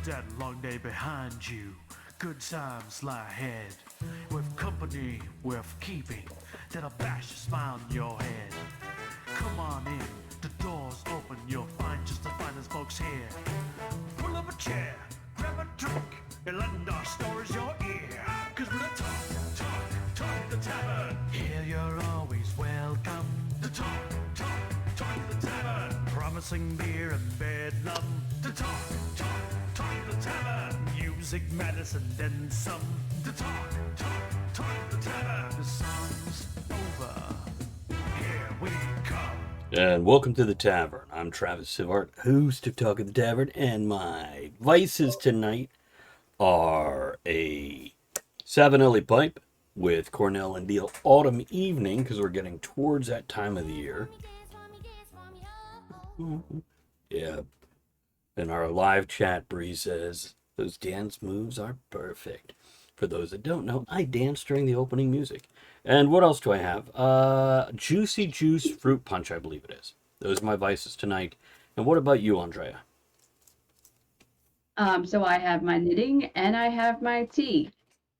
that long day behind you. Good times lie ahead. With company worth keeping, that'll bash a smile on your head. Come on in, the door's open, you'll find just the finest folks here. Pull up a chair, grab a drink, and lend our stories your ear. Cause we're the talk the tavern. Here you're always welcome. The talk the tavern. Promising beer and bedlam. The talk the tavern. Music, medicine, then some. The talk the tavern. The song's over. Here we come. And welcome to the Tavern. I'm Travis Sivart, host of Talk of the Tavern, and my vices tonight are a Savinelli pipe with Cornell and Deal Autumn Evening, because we're getting towards that time of the year. Yeah. In our live chat, Bree says, those dance moves are perfect. For those that don't know, I dance during the opening music. And what else do I have? Juicy Juice Fruit Punch, I believe it is. Those are my vices tonight. And what about you, Andrea? So I have my knitting and I have my tea,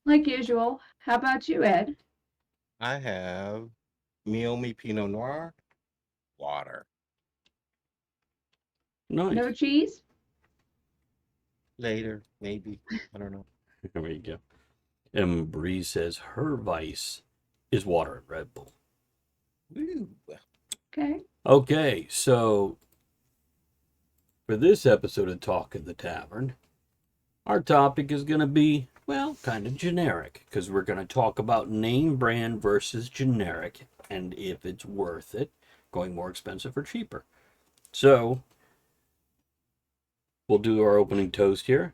like usual. How about you, Ed? I have Meiomi Pinot Noir, water. Nice. No cheese? Later, maybe. I don't know. There you go. And Bree says her vice is water and Red Bull. Woo. Okay. Okay, so for this episode of Talk of the Tavern, our topic is going to be, well, kind of generic, because we're going to talk about name brand versus generic, and if it's worth it, going more expensive or cheaper. So, we'll do our opening toast here.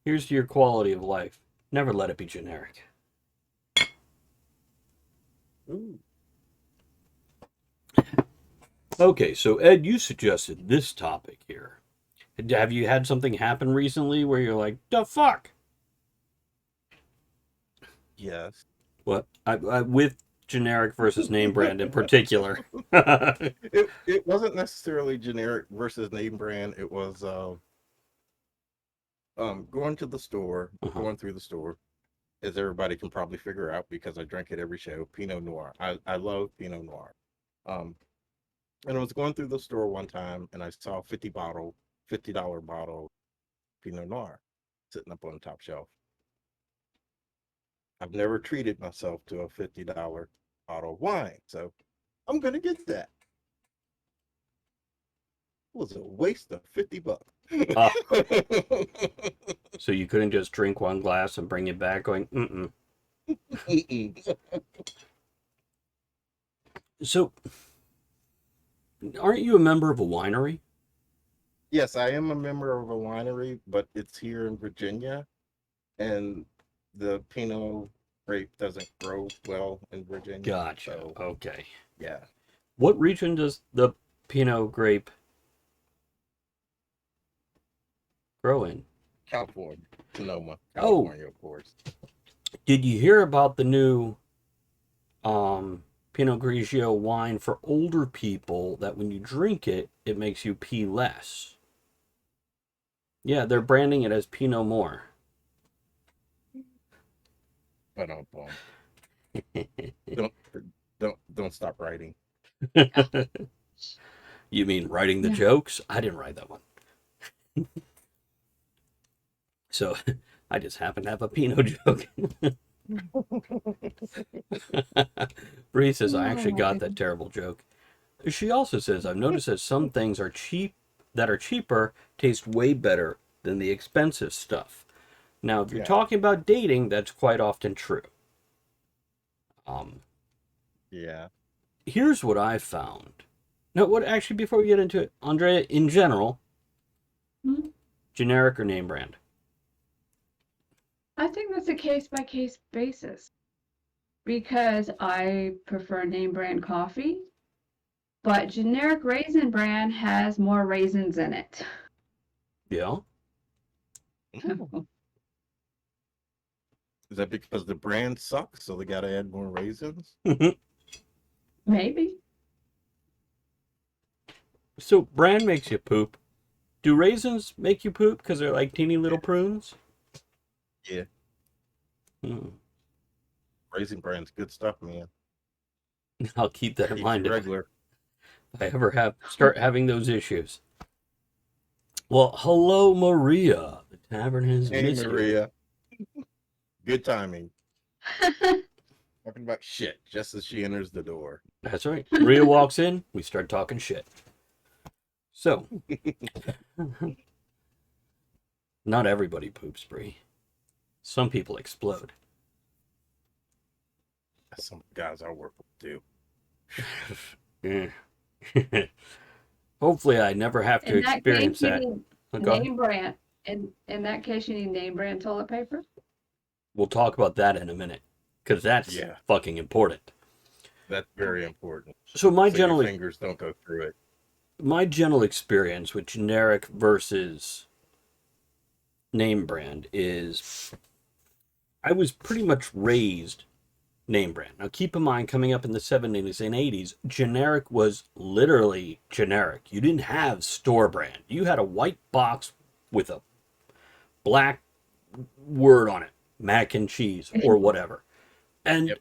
Here's to your quality of life. Never let it be generic. Ooh. Okay, so Ed, you suggested this topic here. Have you had something happen recently where you're like, the fuck? Yes. What? With generic versus name brand in particular. It wasn't necessarily generic versus name brand. It was going to the store, going through the store, as everybody can probably figure out because I drink it every show, Pinot Noir. I love Pinot Noir. And I was going through the store one time and I saw a $50 bottle Pinot Noir sitting up on the top shelf. I've never treated myself to a $50 bottle of wine, so I'm gonna get that. It was a waste of $50. So you couldn't just drink one glass and bring it back going, So, aren't you a member of a winery? Yes, I am a member of a winery, but it's here in Virginia, and the Pinot grape doesn't grow well in Virginia. Gotcha. So, Okay. yeah. What region does the Pinot grape grow in? California, Sonoma, Oh. California, of course. Did you hear about the new Pinot Grigio wine for older people that when you drink it, it makes you pee less? Yeah, they're branding it as Pinot More. But don't stop writing. You mean writing the Yeah. jokes? I didn't write that one. So I just happen to have a Pinot joke. Bree says, I actually got that terrible joke. She also says, I've noticed that some things are cheaper taste way better than the expensive stuff. Now, if you're talking about dating, that's quite often true. Yeah. Here's what I found. No, what actually, before we get into it, Andrea, in general, generic or name brand? I think that's a case-by-case basis because I prefer name brand coffee, but generic raisin brand has more raisins in it. Yeah. Is that because the brand sucks, so they got to add more raisins? Maybe. So brand makes you poop. Do raisins make you poop because they're like teeny little prunes? Yeah. Hmm. Raisin Bran's good stuff, man. I'll keep that in Keeps mind you if regular. I ever start having those issues. Well, hello, Maria. The tavern has Hey, missed you. Maria. Good timing. Talking about shit just as she enters the door. That's right. Maria walks in, we start talking shit. So, not everybody poops, Bree. Some people explode. Some guys I work with do. Eh. Hopefully, I never have to In that case, experience you that. need Oh, go ahead. name brand. In that case, you need name brand toilet paper. We'll talk about that in a minute because that's fucking important. That's very important. So Your fingers don't go through it. My general experience with generic versus name brand is I was pretty much raised name brand. Now keep in mind, coming up in the 70s and 80s, generic was literally generic. You didn't have store brand. You had a white box with a black word on it, mac and cheese or whatever. And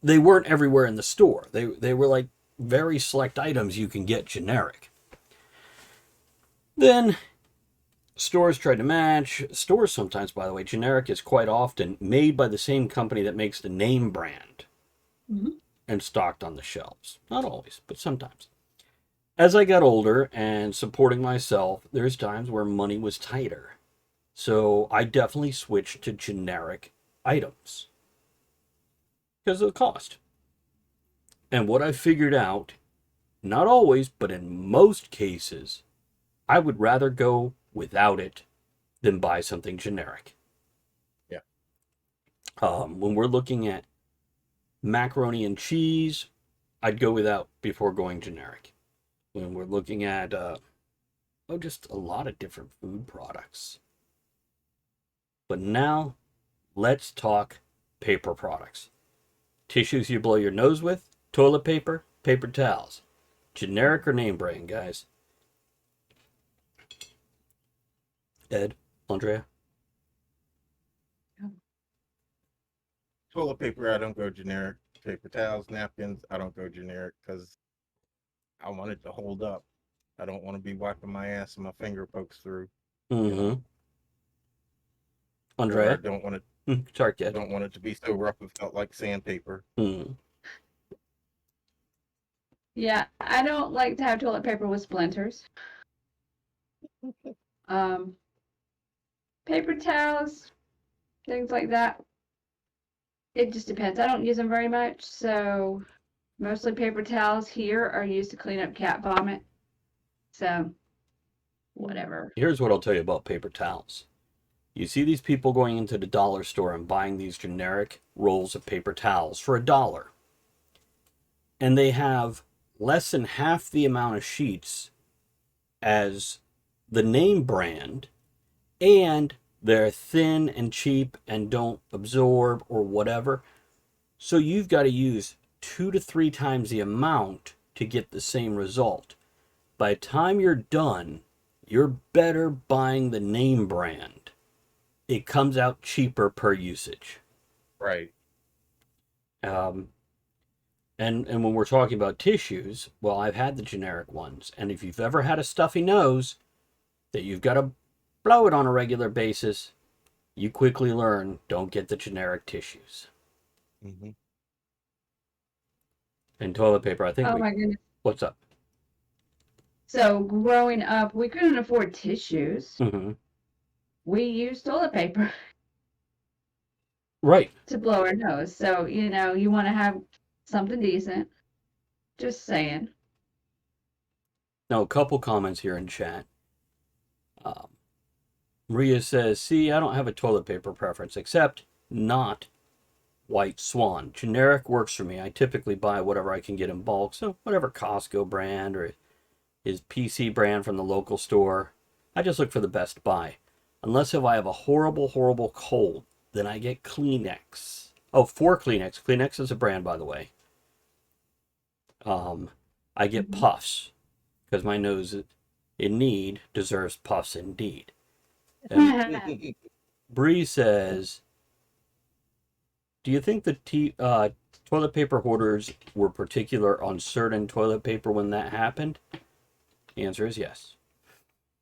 they weren't everywhere in the store. They were like very select items you can get generic. Then stores tried to match. Stores sometimes, by the way, generic is quite often made by the same company that makes the name brand and stocked on the shelves. Not always, but sometimes. As I got older and supporting myself, there's times where money was tighter. So I definitely switched to generic items because of the cost. And what I figured out, not always, but in most cases, I would rather go without it than buy something generic. Yeah. When we're looking at macaroni and cheese, I'd go without before going generic. When we're looking at, just a lot of different food products. But now, let's talk paper products. Tissues you blow your nose with, toilet paper, paper towels. Generic or name brand, guys? Ed, Andrea? Toilet paper, I don't go generic. Paper towels, napkins, I don't go generic because I want it to hold up. I don't want to be wiping my ass and my finger pokes through. Mm-hmm. Or Andrea? I don't want it. Sorry, I kid. don't want it to be so rough it felt like sandpaper. Yeah, I don't like to have toilet paper with splinters. Paper towels, things like that. It just depends. I don't use them very much, so mostly paper towels here are used to clean up cat vomit. So, whatever. Here's what I'll tell you about paper towels. You see these people going into the dollar store and buying these generic rolls of paper towels for $1. And they have less than half the amount of sheets as the name brand, and they're thin and cheap and don't absorb or whatever. So you've got to use 2 to 3 times the amount to get the same result. By the time you're done, you're better buying the name brand. It comes out cheaper per usage. Right. And when we're talking about tissues, well, I've had the generic ones. And if you've ever had a stuffy nose that you've got to blow it on a regular basis, you quickly learn, don't get the generic tissues. Mm-hmm. And toilet paper, I think. Oh my goodness. What's up? So growing up, we couldn't afford tissues. Mm-hmm. We used toilet paper Right. to blow our nose. So, you want to have something decent. Just saying. Now, a couple comments here in chat. Maria says, see, I don't have a toilet paper preference, except not White Swan. Generic works for me. I typically buy whatever I can get in bulk. So whatever Costco brand or his PC brand from the local store. I just look for the best buy. Unless if I have a horrible, horrible cold, then I get Kleenex. Oh, for Kleenex. Kleenex is a brand, by the way. I get Puffs because my nose in need deserves puffs indeed. And Bree says, do you think the toilet paper hoarders were particular on certain toilet paper when that happened? The answer is yes.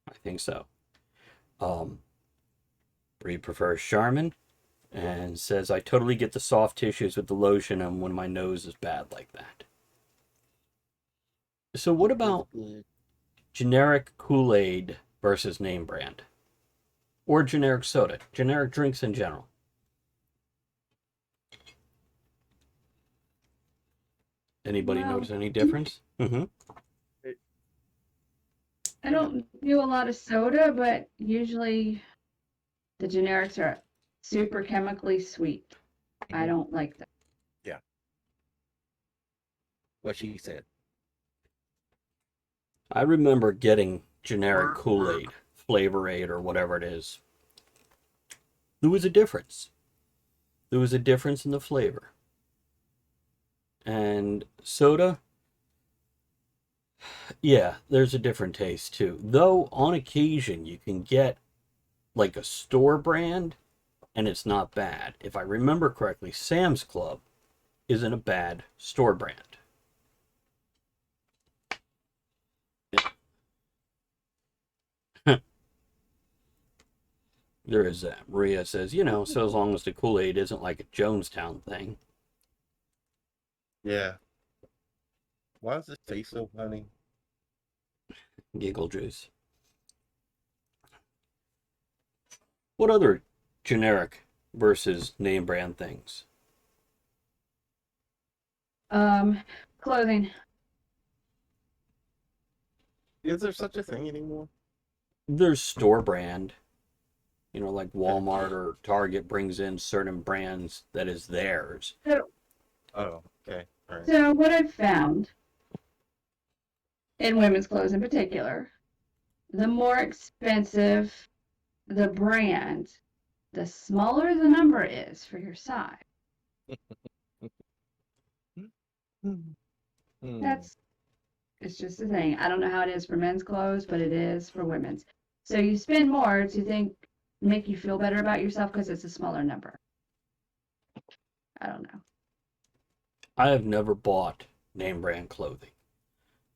I think so. Bree prefers Charmin and says, I totally get the soft tissues with the lotion and when my nose is bad like that. So what about generic Kool-Aid versus name brand? Or generic soda? Generic drinks in general? Anybody Well, notice any difference? Mm-hmm. I don't do a lot of soda, but usually the generics are super chemically sweet. I don't like them. Yeah. What she said. I remember getting generic Kool-Aid, Flavor Aid, or whatever it is. There was a difference. There was a difference in the flavor. And soda, yeah, there's a different taste too. Though on occasion you can get like a store brand and it's not bad. If I remember correctly, Sam's Club isn't a bad store brand. There is that. Maria says, so as long as the Kool-Aid isn't like a Jonestown thing. Yeah. Why does this taste so funny? Giggle juice. What other generic versus name brand things? Clothing. Is there such a thing anymore? There's store brand. Like Walmart or Target brings in certain brands that is theirs. Oh, okay. All right. So what I've found in women's clothes in particular, the more expensive the brand, the smaller the number is for your size. It's just a thing. I don't know how it is for men's clothes, but it is for women's. So you spend more to make you feel better about yourself because it's a smaller number. I don't know. I have never bought name brand clothing.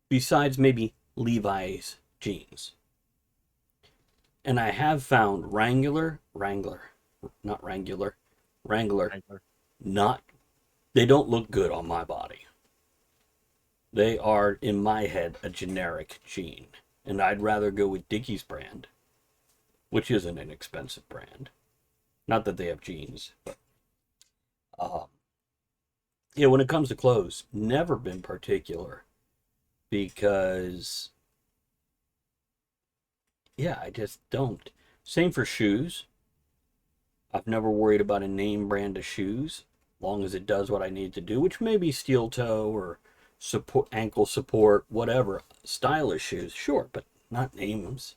Besides maybe Levi's jeans. And I have found Wrangler, they don't look good on my body. They are, in my head, a generic jean. And I'd rather go with Dickies brand, which is an inexpensive brand. Not that they have jeans, but when it comes to clothes, never been particular because I just don't. Same for shoes. I've never worried about a name brand of shoes, long as it does what I need to do, which may be steel toe or support, ankle support, whatever. Stylish shoes, sure, but not names.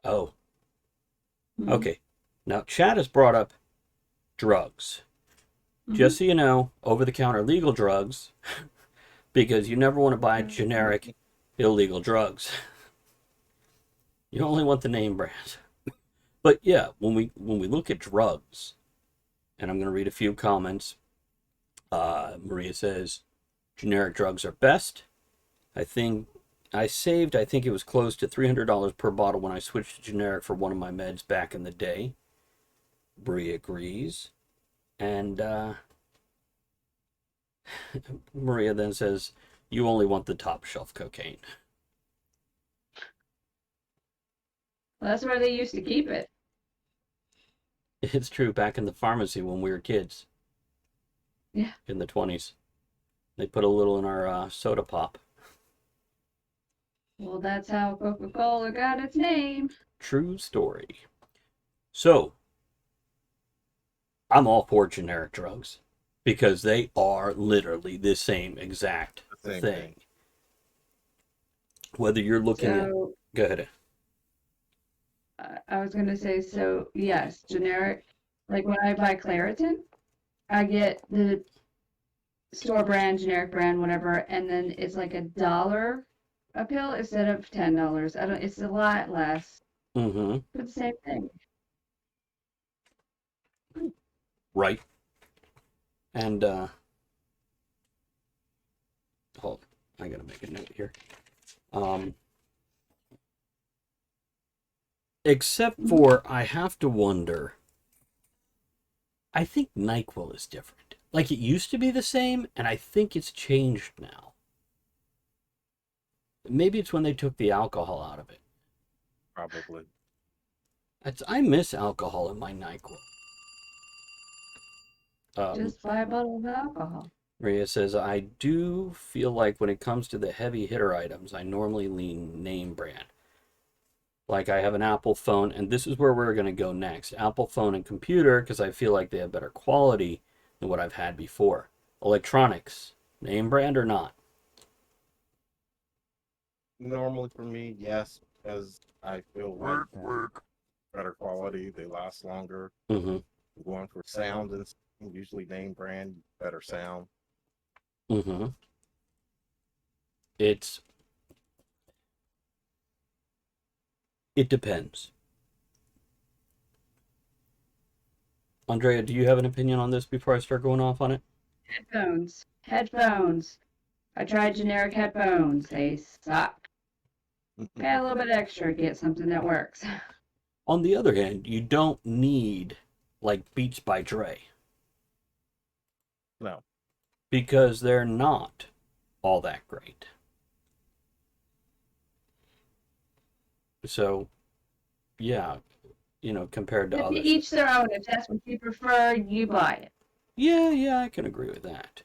Oh. Okay. Now, Chad has brought up drugs. Just so you know, over-the-counter legal drugs, because you never want to buy generic illegal drugs. You only want the name brand. But yeah, when we look at drugs, and I'm going to read a few comments. Maria says, generic drugs are best. I think it was close to $300 per bottle when I switched to generic for one of my meds back in the day. Brie agrees. And Maria then says, you only want the top shelf cocaine. Well, that's where they used to keep it. It's true, back in the pharmacy when we were kids. Yeah. In the 20s. They put a little in our soda pop. Well, that's how Coca-Cola got its name. True story. So, I'm all for generic drugs because they are literally the same exact thing. Whether you're looking at... Go ahead. I was going to say, so yes, generic. Like when I buy Claritin, I get the store brand, generic brand, whatever, and then it's like $1 a pill instead of $10. I don't. It's a lot less Mm-hmm. for the same thing. Right. And hold on, I gotta make a note here. Except for I have to wonder. I think NyQuil is different. Like it used to be the same, and I think it's changed now. Maybe it's when they took the alcohol out of it. Probably. I miss alcohol in my NyQuil. Just buy a bottle of alcohol. Maria says, I do feel like when it comes to the heavy hitter items, I normally lean name brand. Like I have an Apple phone, and this is where we're going to go next. Apple phone and computer, because I feel like they have better quality than what I've had before. Electronics, name brand or not? Normally for me, yes, as I feel like better quality, they last longer. Mm-hmm. Going for sound and usually name brand, better sound. Mm-hmm. It depends. Andrea, do you have an opinion on this before I start going off on it? Headphones. Headphones. I tried generic headphones. They suck. Pay a little bit extra, get something that works. On the other hand, you don't need like Beats by Dre. No. Because they're not all that great. So, yeah, compared to others. Each their own. If that's what you prefer, you buy it. Yeah, I can agree with that.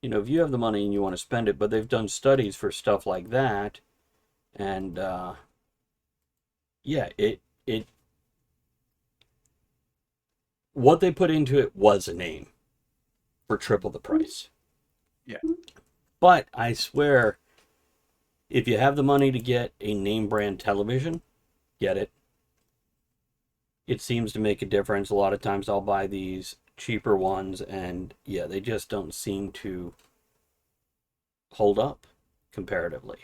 If you have the money and you want to spend it, but they've done studies for stuff like that, and yeah, it what they put into it was a name for triple the price. Yeah. But I swear, if you have the money to get a name brand television, get it. It seems to make a difference. A lot of times I'll buy these cheaper ones, and yeah, they just don't seem to hold up comparatively.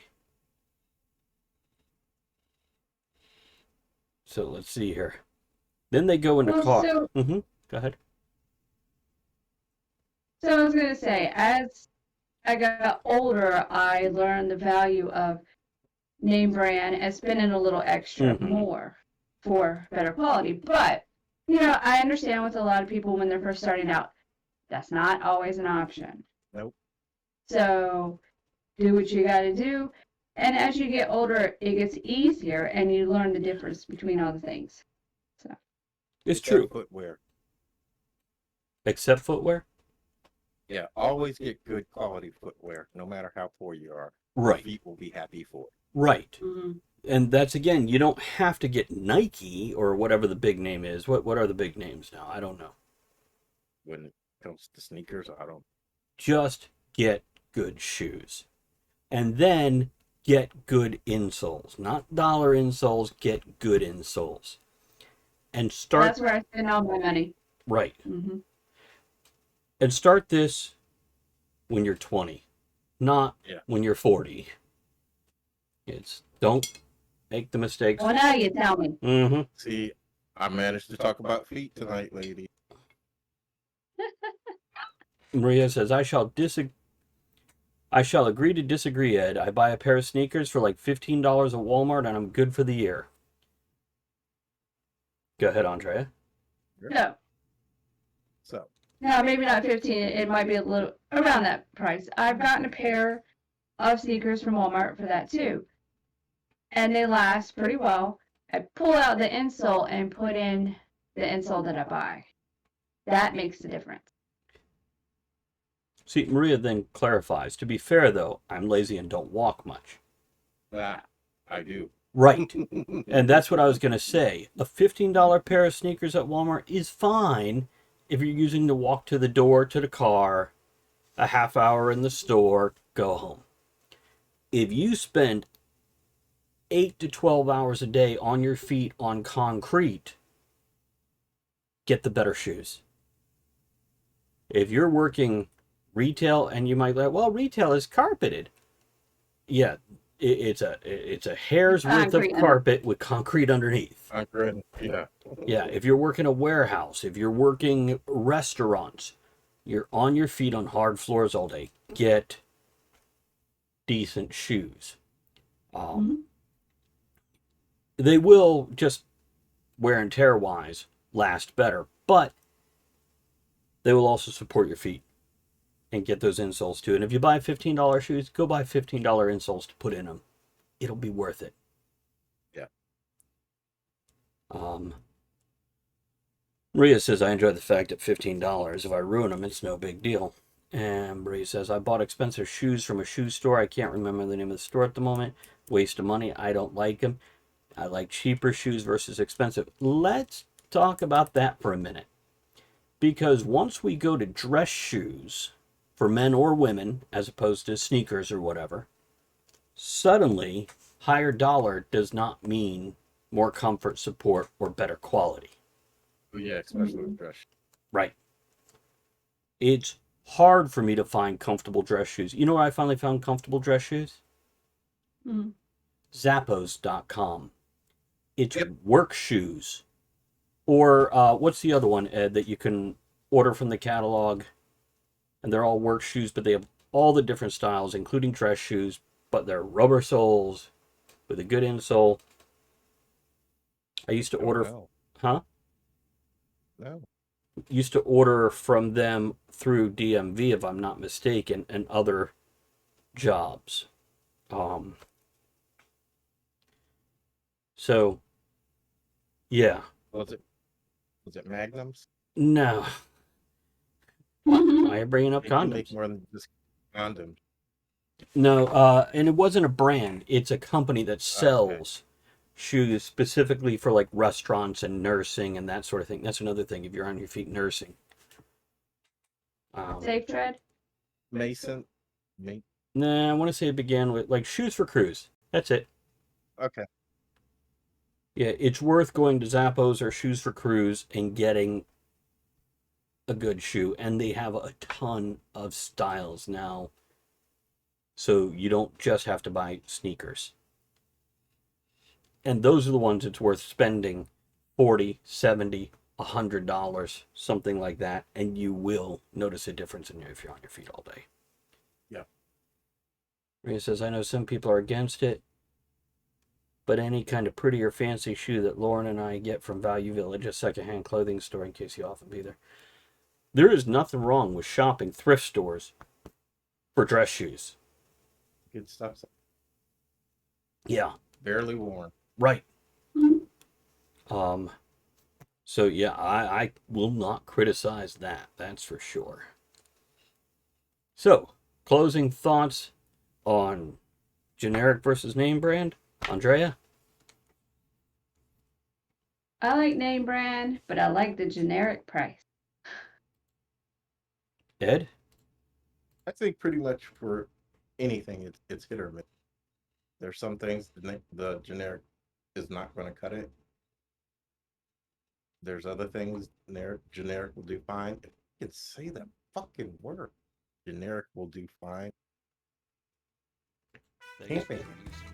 So let's see here. Then they go into cost. Go ahead. So I was going to say, as I got older, I learned the value of name brand and spending a little extra more for better quality. But, I understand with a lot of people when they're first starting out, that's not always an option. Nope. So do what you got to do. And as you get older, it gets easier and you learn the difference between all the things. So it's true. Footwear. Except footwear? Yeah, always get good quality footwear, no matter how poor you are. Right. Your feet will be happy for it. Right. And that's, again, you don't have to get Nike or whatever the big name is. What are the big names now? I don't know. When it comes to sneakers, I don't. Just get good shoes. And then get good insoles. Not dollar insoles, get good insoles. And start... That's where I spend all my money. Right. And start this when you're 20, not when you're 40. Don't make the mistakes. Well, now you tell me. See, I managed to talk about feet tonight, lady. Maria says, I shall agree to disagree, Ed. I buy a pair of sneakers for like $15 at Walmart and I'm good for the year. Go ahead, Andrea. No. So. No, maybe not 15. It might be a little around that price. I've gotten a pair of sneakers from Walmart for that too. And they last pretty well. I pull out the insole and put in the insole that I buy. That makes the difference. See, Maria then clarifies. To be fair, though, I'm lazy and don't walk much. I do. Right. And that's what I was going to say. A $15 pair of sneakers at Walmart is fine if you're using to walk to the door, to the car, a half hour in the store, go home. If you spend 8 to 12 hours a day on your feet on concrete, get the better shoes. If you're working retail and you might like, well, retail is carpeted. Yeah, It's a hair's worth of Concrete carpet with concrete underneath. Concrete, yeah. Yeah, if you're working a warehouse, if you're working restaurants, you're on your feet on hard floors all day. Get decent shoes. They will, just wear and tear wise, last better, but they will also support your feet and get those insoles too. And if you buy $15 shoes, go buy $15 insoles to put in them. It'll be worth it. Yeah. Maria says, I enjoy the fact that $15, if I ruin them, it's no big deal. And Maria says, I bought expensive shoes from a shoe store. I can't remember the name of the store at the moment. Waste of money. I don't like them. I like cheaper shoes versus expensive. Let's talk about that for a minute. Because once we go to dress shoes for men or women, as opposed to sneakers or whatever, suddenly higher dollar does not mean more comfort, support, or better quality. Yeah, especially with dress. Right. It's hard for me to find comfortable dress shoes. You know where I finally found comfortable dress shoes? Zappos.com. It's work shoes. Or what's the other one, Ed, that you can order from the catalog? And they're all work shoes, but they have all the different styles, including dress shoes, but they're rubber soles with a good insole. I used to order... Huh? No. Used to order from them through DMV, if I'm not mistaken, and other jobs. So, yeah. Was it Magnums? No. Why are you bringing up They can condoms? make more than just condoms. No, and it wasn't a brand. It's a company that sells shoes specifically for like restaurants and nursing and that sort of thing. That's another thing if you're on your feet nursing. Safe Tread? Mason? Nah, I want to say it began with like Shoes for Cruise. That's it. Okay. Yeah, it's worth going to Zappos or Shoes for Cruise and getting a good shoe. And they have a ton of styles now. So you don't just have to buy sneakers. And those are the ones it's worth spending $40, $70, $100, something like that. And you will notice a difference if you're on your feet all day. Yeah. Maria says, I know some people are against it, but any kind of pretty or fancy shoe that Lauren and I get from Value Village, a secondhand clothing store, in case you often be there. There is nothing wrong with shopping thrift stores for dress shoes. Good stuff. Yeah. Barely worn. Right. So yeah, I will not criticize that. That's for sure. So, closing thoughts on generic versus name brand, Andrea? I like name brand, but I like the generic price. Ed? I think pretty much for anything, it's hit or miss. There's some things the generic is not going to cut it. There's other things generic will do fine. If you can say that fucking word, generic will do fine.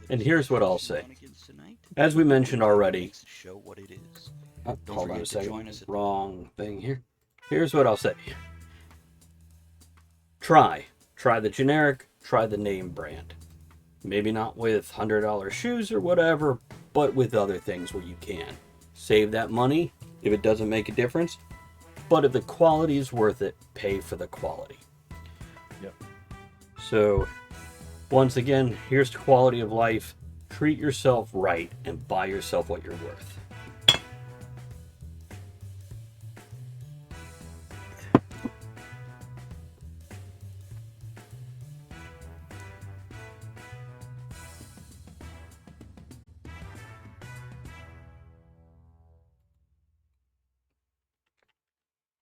And here's what I'll say. As we mentioned already, hold on a second, wrong thing here. Here's what I'll say. Try the generic, try the name brand. Maybe not with $100 shoes or whatever, but with other things where you can. Save that money if it doesn't make a difference. But if the quality is worth it, pay for the quality. Yep. So, once again, here's to quality of life. Treat yourself right and buy yourself what you're worth.